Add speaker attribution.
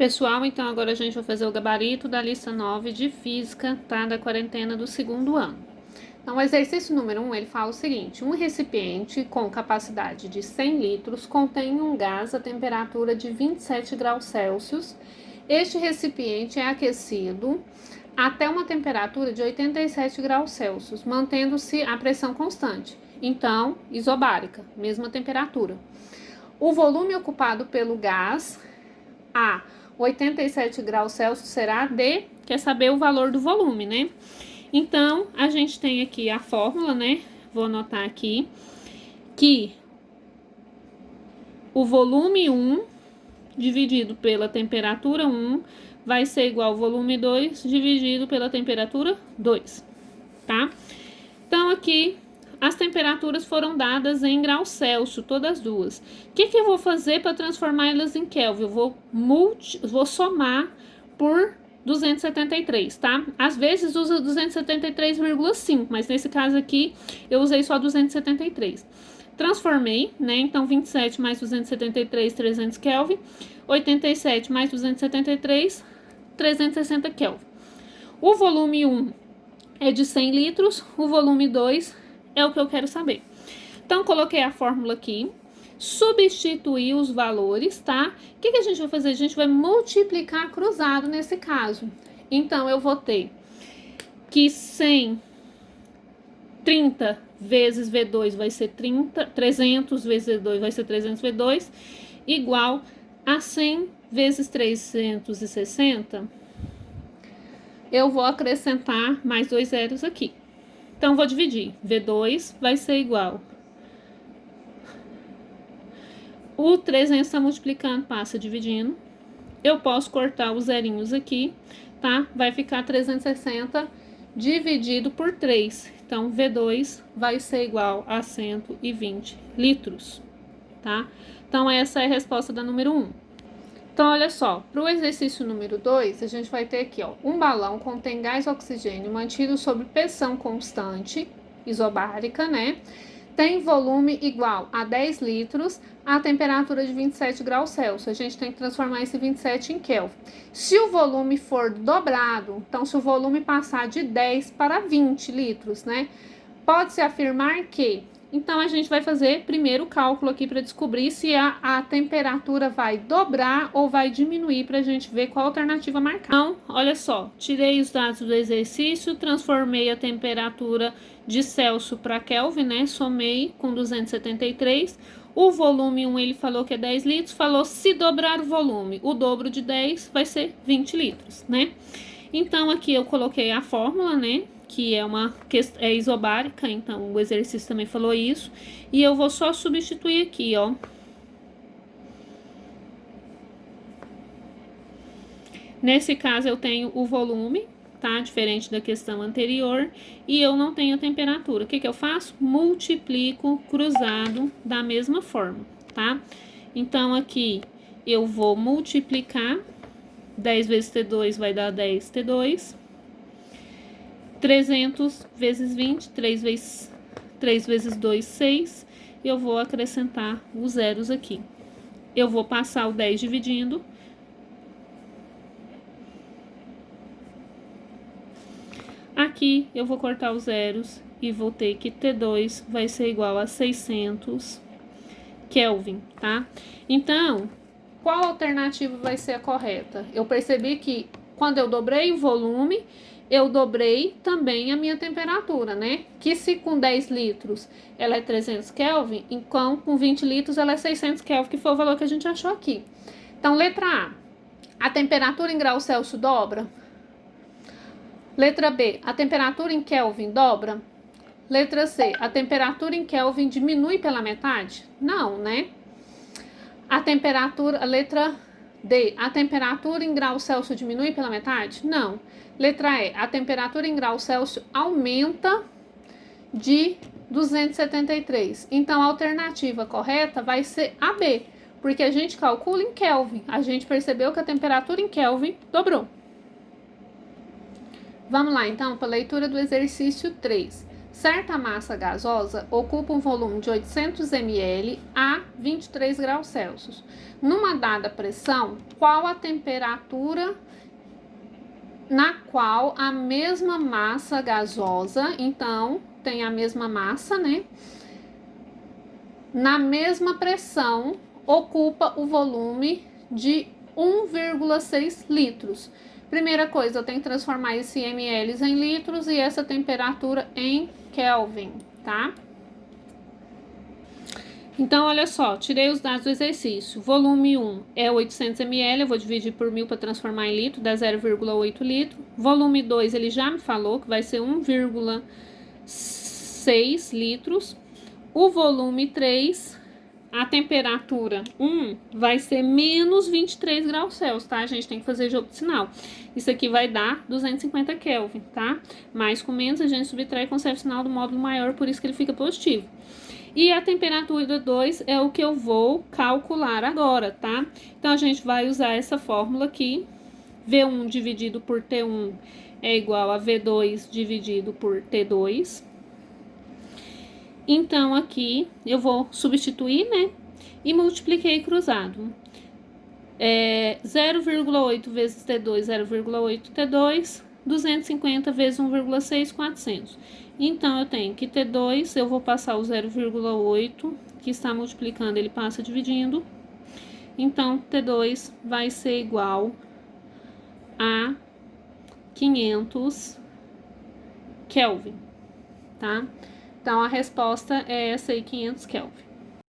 Speaker 1: Pessoal, então agora a gente vai fazer o gabarito da lista 9 de física, tá? Da quarentena do segundo ano. Então, o exercício número 1, ele fala o seguinte: um recipiente com capacidade de 100 litros contém um gás a temperatura de 27 graus Celsius. Este recipiente é aquecido até uma temperatura de 87 graus Celsius, mantendo-se a pressão constante. Então, isobárica, mesma temperatura. O volume ocupado pelo gás a 87 graus Celsius será D, quer saber o valor do volume, né? Então, a gente tem aqui a fórmula, né? Vou anotar aqui, que o volume 1 dividido pela temperatura 1 vai ser igual ao volume 2 dividido pela temperatura 2, tá? Então, aqui as temperaturas foram dadas em graus Celsius, todas duas. O que eu vou fazer para transformá-las em Kelvin? Eu vou somar por 273, tá? Às vezes usa 273,5, mas nesse caso aqui eu usei só 273. Transformei, né? Então, 27 mais 273, 300 Kelvin. 87 mais 273, 360 Kelvin. O volume 1 é de 100 litros, o volume 2 é o que eu quero saber. Então, coloquei a fórmula aqui, substituí os valores, tá? O que a gente vai fazer? A gente vai multiplicar cruzado nesse caso. Então, eu vou ter que 130 vezes V2 vai ser 30, 300 vezes V2 vai ser 300 V2, igual a 100 vezes 360. Eu vou acrescentar mais 2 zeros aqui. Então, vou dividir. V2 vai ser igual. O 300 está multiplicando, passa dividindo. Eu posso cortar os zerinhos aqui, tá? Vai ficar 360 dividido por 3. Então, V2 vai ser igual a 120 litros, tá? Então, essa é a resposta da número 1. Então, olha só, para o exercício número 2, a gente vai ter aqui, ó, um balão contém gás oxigênio mantido sob pressão constante, isobárica, né? Tem volume igual a 10 litros a temperatura de 27 graus Celsius. A gente tem que transformar esse 27 em Kelvin. Se o volume for dobrado, então se o volume passar de 10 para 20 litros, né? Pode-se afirmar que... Então, a gente vai fazer primeiro o cálculo aqui para descobrir se a temperatura vai dobrar ou vai diminuir, para a gente ver qual alternativa marcar. Então, olha só, tirei os dados do exercício, transformei a temperatura de Celsius para Kelvin, né? Somei com 273. O volume 1, ele falou que é 10 litros, falou se dobrar o volume. O dobro de 10 vai ser 20 litros, né? Então, aqui eu coloquei a fórmula, né? Que é isobárica, então o exercício também falou isso. E eu vou só substituir aqui, ó. Nesse caso, eu tenho o volume, tá? Diferente da questão anterior. E eu não tenho a temperatura. O que eu faço? Multiplico cruzado da mesma forma, tá? Então, aqui eu vou multiplicar. 10 vezes T2 vai dar 10 T2. 300 vezes 20, 3 vezes 2, 6. E eu vou acrescentar os zeros aqui. Eu vou passar o 10 dividindo. Aqui eu vou cortar os zeros e vou ter que T2 vai ser igual a 600 Kelvin, tá? Então, qual alternativa vai ser a correta? Eu percebi que quando eu dobrei o volume, eu dobrei também a minha temperatura, né? Que se com 10 litros ela é 300 Kelvin, então com 20 litros ela é 600 Kelvin, que foi o valor que a gente achou aqui. Então, letra A temperatura em graus Celsius dobra? Letra B, a temperatura em Kelvin dobra? Letra C, a temperatura em Kelvin diminui pela metade? Não, né? A letra D, a temperatura em graus Celsius diminui pela metade? Não. Letra E, a temperatura em graus Celsius aumenta de 273. Então, a alternativa correta vai ser a B, porque a gente calcula em Kelvin. A gente percebeu que a temperatura em Kelvin dobrou. Vamos lá, então, para a leitura do exercício 3. Certa massa gasosa ocupa um volume de 800 ml a 23 graus Celsius. Numa dada pressão, qual a temperatura na qual a mesma massa gasosa, então tem a mesma massa, né? Na mesma pressão, ocupa o volume de 1,6 litros. Primeira coisa, eu tenho que transformar esse ml em litros e essa temperatura em Kelvin, tá? Então, olha só, tirei os dados do exercício. Volume 1 é 800 ml, eu vou dividir por 1000 para transformar em litro, dá 0,8 litro. Volume 2, ele já me falou que vai ser 1,6 litros. O volume 3, a temperatura 1 vai ser menos 23 graus Celsius, tá? A gente tem que fazer jogo de sinal. Isso aqui vai dar 250 Kelvin, tá? Mais com menos, a gente subtrai e conserva o sinal do módulo maior, por isso que ele fica positivo. E a temperatura 2 é o que eu vou calcular agora, tá? Então, a gente vai usar essa fórmula aqui. V1 dividido por T1 é igual a V2 dividido por T2. Então, aqui eu vou substituir, né? E multipliquei cruzado. 0,8 vezes T2, 0,8 T2, 250 vezes 1,6, 400. Então, eu tenho que T2, eu vou passar o 0,8, que está multiplicando, ele passa dividindo. Então, T2 vai ser igual a 500 Kelvin, tá? Então, a resposta é essa aí, 500 Kelvin.